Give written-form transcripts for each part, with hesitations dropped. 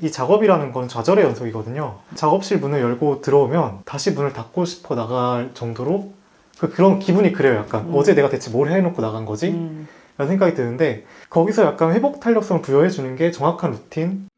이 작업이라는 건 좌절의 연속이거든요. 작업실 문을 열고 들어오면 다시 문을 닫고 싶어 나갈 정도로 그런 기분이 그래요. 약간 어제 내가 대체 뭘 해놓고 나간 거지? 라는 생각이 드는데 거기서 약간 회복 탄력성을 부여해주는 게 정확한 루틴.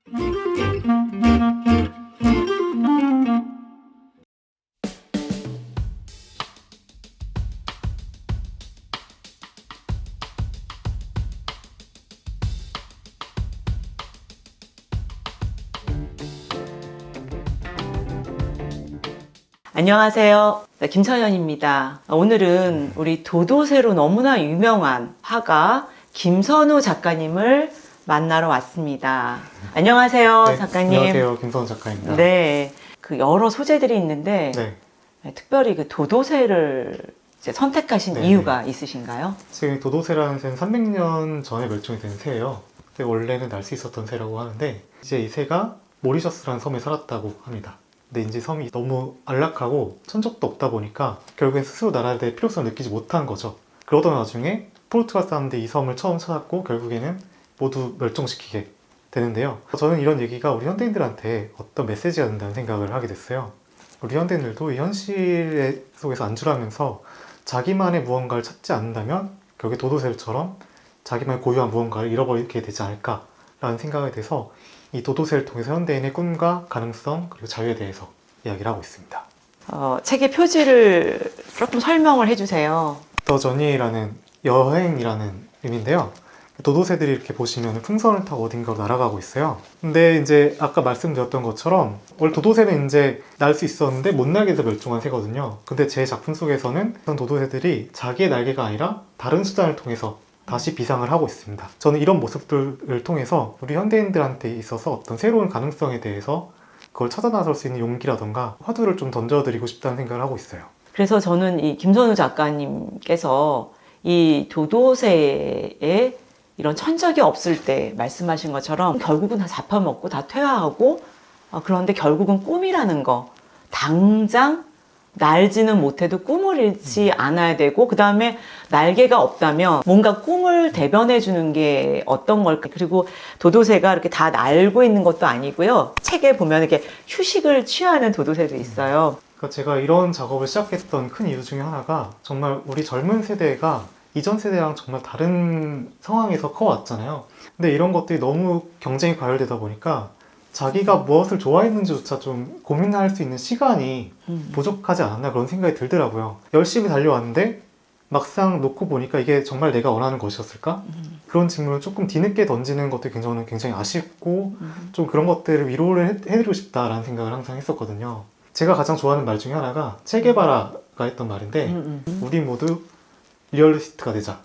안녕하세요. 김선현입니다. 오늘은 우리 도도새로 너무나 유명한 화가 김선우 작가님을 만나러 왔습니다. 안녕하세요, 네, 작가님. 안녕하세요. 김선우 작가입니다. 네. 그 여러 소재들이 있는데 네. 특별히 그 도도새를 이제 선택하신 네, 이유가 있으신가요? 지금 도도새라는 새는 300년 전에 멸종이 된 새예요. 근데 원래는 날 수 있었던 새라고 하는데 이제 이 새가 모리셔스라는 섬에 살았다고 합니다. 근데 이제 섬이 너무 안락하고 천적도 없다 보니까 결국엔 스스로 날아야 될 필요성을 느끼지 못한 거죠. 그러던 와중에 포르투갈 사람들이 이 섬을 처음 찾았고 결국에는 모두 멸종시키게 되는데요. 저는 이런 얘기가 우리 현대인들한테 어떤 메시지가 된다는 생각을 하게 됐어요. 우리 현대인들도 이 현실 속에서 안주하면서 자기만의 무언가를 찾지 않는다면 결국에 도도새처럼 자기만의 고유한 무언가를 잃어버리게 되지 않을까라는 생각이 돼서 이 도도새를 통해서 현대인의 꿈과 가능성 그리고 자유에 대해서 이야기를 하고 있습니다. 책의 표지를 조금 설명을 해주세요. 더 저니라는 여행이라는 의미인데요. 도도새들이 이렇게 보시면 풍선을 타고 어딘가로 날아가고 있어요. 근데 이제 아까 말씀드렸던 것처럼 원래 도도새는 이제 날 수 있었는데 못 날게 돼서 멸종한 새거든요. 근데 제 작품 속에서는 그런 도도새들이 자기의 날개가 아니라 다른 수단을 통해서 다시 비상을 하고 있습니다. 저는 이런 모습들을 통해서 우리 현대인들한테 있어서 어떤 새로운 가능성에 대해서 그걸 찾아 나설 수 있는 용기라던가 화두를 좀 던져드리고 싶다는 생각을 하고 있어요. 그래서 저는 이 김선우 작가님께서 이 도도새의 이런 천적이 없을 때 말씀하신 것처럼 결국은 다 잡아먹고 다 퇴화하고 그런데 결국은 꿈이라는 거 당장 날지는 못해도 꿈을 잃지 않아야 되고 그 다음에 날개가 없다면 뭔가 꿈을 대변해 주는 게 어떤 걸까. 그리고 도도새가 이렇게 다 날고 있는 것도 아니고요. 책에 보면 이렇게 휴식을 취하는 도도새도 있어요. 그러니까 제가 이런 작업을 시작했던 큰 이유 중에 하나가 정말 우리 젊은 세대가 이전 세대랑 정말 다른 상황에서 커왔잖아요. 근데 이런 것들이 너무 경쟁이 과열되다 보니까 자기가 무엇을 좋아했는지조차 좀 고민할 수 있는 시간이 부족하지 않았나 그런 생각이 들더라고요. 열심히 달려왔는데 막상 놓고 보니까 이게 정말 내가 원하는 것이었을까? 그런 질문을 조금 뒤늦게 던지는 것도 굉장히 아쉽고 좀 그런 것들을 위로를 해드리고 싶다라는 생각을 항상 했었거든요. 제가 가장 좋아하는 말 중에 하나가 체게바라가 했던 말인데 우리 모두 리얼리스트가 되자.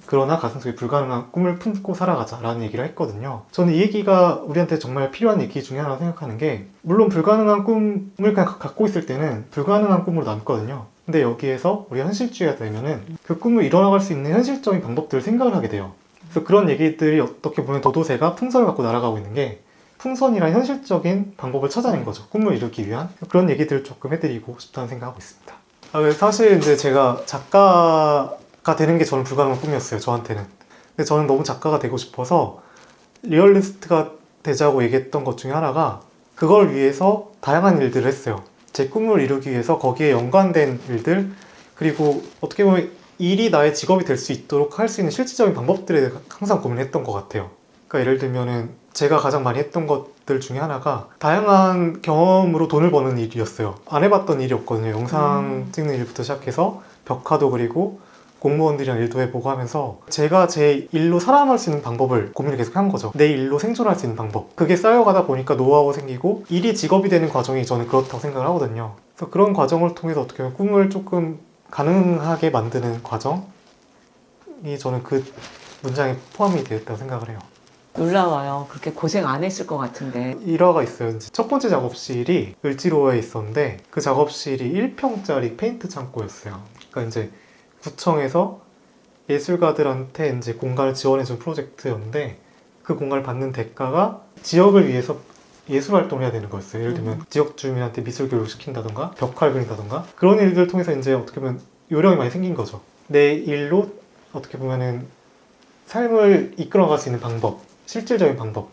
그러나 가슴속에 불가능한 꿈을 품고 살아가자 라는 얘기를 했거든요. 저는 이 얘기가 우리한테 정말 필요한 얘기 중에 하나 생각하는 게 물론 불가능한 꿈을 그냥 갖고 있을 때는 불가능한 꿈으로 남거든요. 근데 여기에서 우리가 현실주의가 되면은 그 꿈을 이뤄나갈 수 있는 현실적인 방법들을 생각을 하게 돼요. 그래서 그런 얘기들이 어떻게 보면 도도새가 풍선을 갖고 날아가고 있는 게 풍선이란 현실적인 방법을 찾아낸 거죠. 꿈을 이루기 위한 그런 얘기들을 조금 해드리고 싶다는 생각하고 있습니다. 사실 이제 제가 작가가 되는 게 저는 불가능한 꿈이었어요. 저한테는. 근데 저는 너무 작가가 되고 싶어서 리얼리스트가 되자고 얘기했던 것 중에 하나가 그걸 위해서 다양한 일들을 했어요. 제 꿈을 이루기 위해서 거기에 연관된 일들 그리고 어떻게 보면 일이 나의 직업이 될 수 있도록 할 수 있는 실질적인 방법들에 대해 항상 고민했던 것 같아요. 그러니까 예를 들면은 제가 가장 많이 했던 것들 중에 하나가 다양한 경험으로 돈을 버는 일이었어요. 안 해봤던 일이었거든요. 영상 찍는 일부터 시작해서 벽화도 그리고 공무원들이랑 일도 해보고 하면서 제가 제 일로 살아남을 수 있는 방법을 고민을 계속 한 거죠. 내 일로 생존할 수 있는 방법. 그게 쌓여가다 보니까 노하우가 생기고 일이 직업이 되는 과정이 저는 그렇다고 생각을 하거든요. 그래서 그런 과정을 통해서 어떻게 보면 꿈을 조금 가능하게 만드는 과정이 저는 그 문장에 포함이 되었다고 생각을 해요. 놀라워요. 그렇게 고생 안 했을 것 같은데. 일화가 있어요. 첫 번째 작업실이 을지로에 있었는데 그 작업실이 1평짜리 페인트 창고였어요. 그러니까 이제 구청에서 예술가들한테 이제 공간을 지원해준 프로젝트였는데 그 공간을 받는 대가가 지역을 위해서 예술 활동을 해야 되는 거였어요. 예를 들면 지역 주민한테 미술 교육을 시킨다던가 벽화를 그린다던가 그런 일들을 통해서 이제 어떻게 보면 요령이 많이 생긴 거죠. 내 일로 어떻게 보면은 삶을 이끌어갈 수 있는 방법, 실질적인 방법.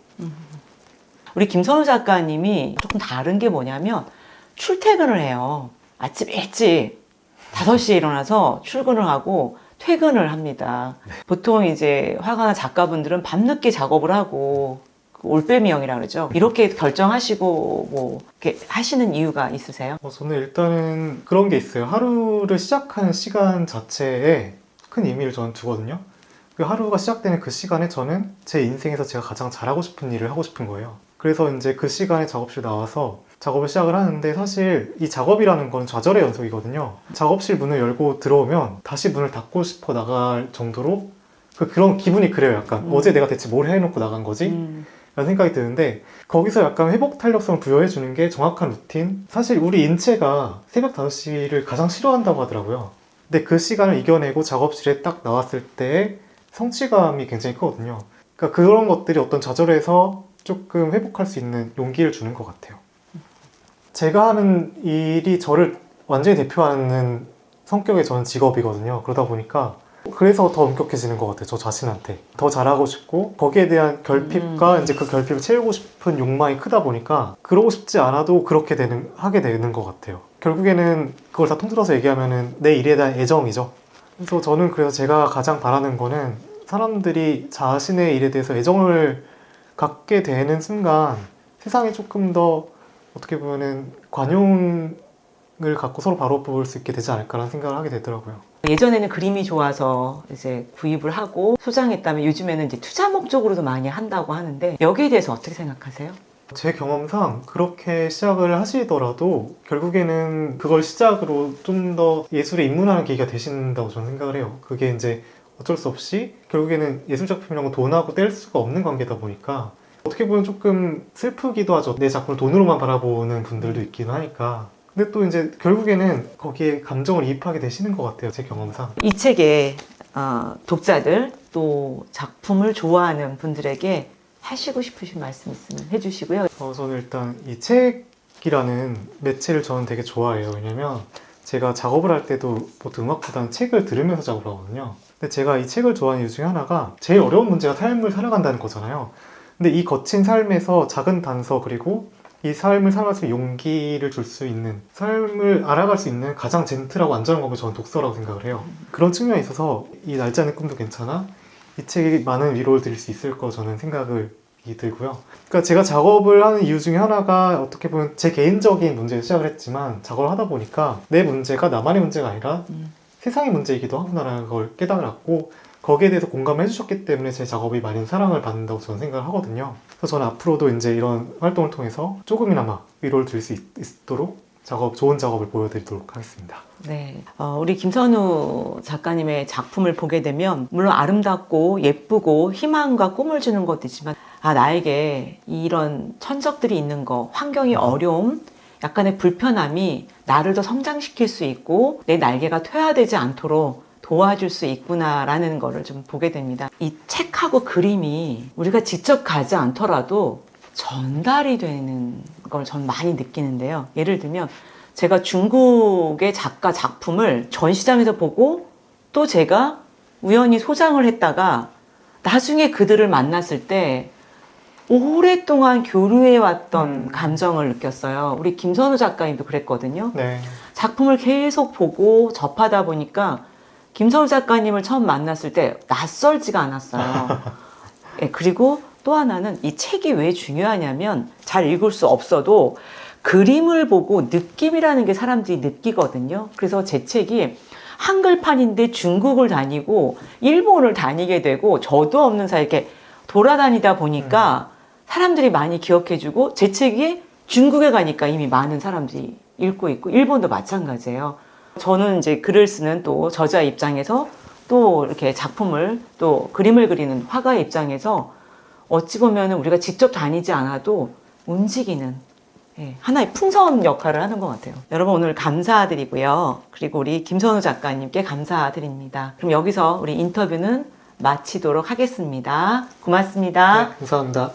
우리 김선우 작가님이 조금 다른 게 뭐냐면 출퇴근을 해요. 아침 일찍 5시에 일어나서 출근을 하고 퇴근을 합니다. 보통 이제 화가나 작가분들은 밤늦게 작업을 하고 그 올빼미형이라 그러죠. 이렇게 결정하시고 뭐 이렇게 하시는 이유가 있으세요? 저는 일단은 그런 게 있어요. 하루를 시작하는 시간 자체에 큰 의미를 저는 두거든요. 그 하루가 시작되는 그 시간에 저는 제 인생에서 제가 가장 잘하고 싶은 일을 하고 싶은 거예요. 그래서 이제 그 시간에 작업실 나와서 작업을 시작을 하는데, 사실 이 작업이라는 건 좌절의 연속이거든요. 작업실 문을 열고 들어오면 다시 문을 닫고 싶어 나갈 정도로 그런 기분이 그래요. 약간 어제 내가 대체 뭘 해놓고 나간 거지? 라는 생각이 드는데, 거기서 약간 회복 탄력성을 부여해주는 게 정확한 루틴? 사실 우리 인체가 새벽 5시를 가장 싫어한다고 하더라고요. 근데 그 시간을 이겨내고 작업실에 딱 나왔을 때 성취감이 굉장히 크거든요. 그러니까 그런 것들이 어떤 좌절에서 조금 회복할 수 있는 용기를 주는 것 같아요. 제가 하는 일이 저를 완전히 대표하는 성격의 저는 직업이거든요. 그러다 보니까 그래서 더 엄격해지는 것 같아요. 저 자신한테 더 잘하고 싶고, 거기에 대한 결핍과 이제 그 결핍을 채우고 싶은 욕망이 크다 보니까 그러고 싶지 않아도 그렇게 하게 되는 것 같아요. 결국에는 그걸 다 통틀어서 얘기하면은 내 일에 대한 애정이죠. 그래서 저는 그래서 제가 가장 바라는 거는 사람들이 자신의 일에 대해서 애정을 갖게 되는 순간 세상에 조금 더 어떻게 보면은 관용을 갖고 서로 바라볼 수 있게 되지 않을까라는 생각을 하게 되더라고요. 예전에는 그림이 좋아서 이제 구입을 하고 소장했다면 요즘에는 이제 투자 목적으로도 많이 한다고 하는데 여기에 대해서 어떻게 생각하세요? 제 경험상 그렇게 시작을 하시더라도 결국에는 그걸 시작으로 좀 더 예술에 입문하는 계기가 되신다고 저는 생각을 해요. 그게 이제 어쩔 수 없이 결국에는 예술작품이란 건 돈하고 뗄 수가 없는 관계다 보니까 어떻게 보면 조금 슬프기도 하죠. 내 작품을 돈으로만 바라보는 분들도 있긴 하니까. 근데 또 이제 결국에는 거기에 감정을 이입하게 되시는 것 같아요. 제 경험상. 이 책의 독자들 또 작품을 좋아하는 분들에게 하시고 싶으신 말씀 있으면 해주시고요. 저는 일단 이 책이라는 매체를 저는 되게 좋아해요. 왜냐면 제가 작업을 할 때도 보통 음악보다는 책을 들으면서 작업을 하거든요. 근데 제가 이 책을 좋아하는 이유 중에 하나가 제일 어려운 문제가 삶을 살아간다는 거잖아요. 근데 이 거친 삶에서 작은 단서, 그리고 이 삶을 살아갈 수 있는 용기를 줄 수 있는, 삶을 알아갈 수 있는 가장 젠틀하고 안전한 방법이 저는 독서라고 생각을 해요. 그런 측면에 있어서 이 날지 않은 꿈도 괜찮아? 이 책이 많은 위로를 드릴 수 있을 거 저는 생각이 들고요. 그러니까 제가 작업을 하는 이유 중에 하나가 어떻게 보면 제 개인적인 문제에서 시작을 했지만, 작업을 하다 보니까 내 문제가 나만의 문제가 아니라 세상의 문제이기도 하구나라는 걸 깨달았고, 거기에 대해서 공감을 해주셨기 때문에 제 작업이 많은 사랑을 받는다고 저는 생각을 하거든요. 그래서 저는 앞으로도 이제 이런 활동을 통해서 조금이나마 위로를 드릴 수 있도록 좋은 작업을 보여드리도록 하겠습니다. 네, 우리 김선우 작가님의 작품을 보게 되면 물론 아름답고 예쁘고 희망과 꿈을 주는 것도 있지만, 나에게 이런 천적들이 있는 거, 환경의 어려움, 약간의 불편함이 나를 더 성장시킬 수 있고 내 날개가 퇴화되지 않도록 도와줄 수 있구나라는 거를 좀 보게 됩니다. 이 책하고 그림이 우리가 직접 가지 않더라도 전달이 되는 걸 전 많이 느끼는데요. 예를 들면 제가 중국의 작가 작품을 전시장에서 보고 또 제가 우연히 소장을 했다가 나중에 그들을 만났을 때 오랫동안 교류해왔던 감정을 느꼈어요. 우리 김선우 작가님도 그랬거든요. 네. 작품을 계속 보고 접하다 보니까 김선우 작가님을 처음 만났을 때 낯설지가 않았어요. 네, 그리고 또 하나는 이 책이 왜 중요하냐면 잘 읽을 수 없어도 그림을 보고 느낌이라는 게 사람들이 느끼거든요. 그래서 제 책이 한글판인데 중국을 다니고 일본을 다니게 되고 저도 없는 사이에 이렇게 돌아다니다 보니까 사람들이 많이 기억해주고, 제 책이 중국에 가니까 이미 많은 사람들이 읽고 있고 일본도 마찬가지예요. 저는 이제 글을 쓰는 또 저자 입장에서 또 이렇게 작품을 또 그림을 그리는 화가의 입장에서 어찌 보면 우리가 직접 다니지 않아도 움직이는 하나의 풍선 역할을 하는 것 같아요. 여러분 오늘 감사드리고요. 그리고 우리 김선우 작가님께 감사드립니다. 그럼 여기서 우리 인터뷰는 마치도록 하겠습니다. 고맙습니다. 네, 감사합니다.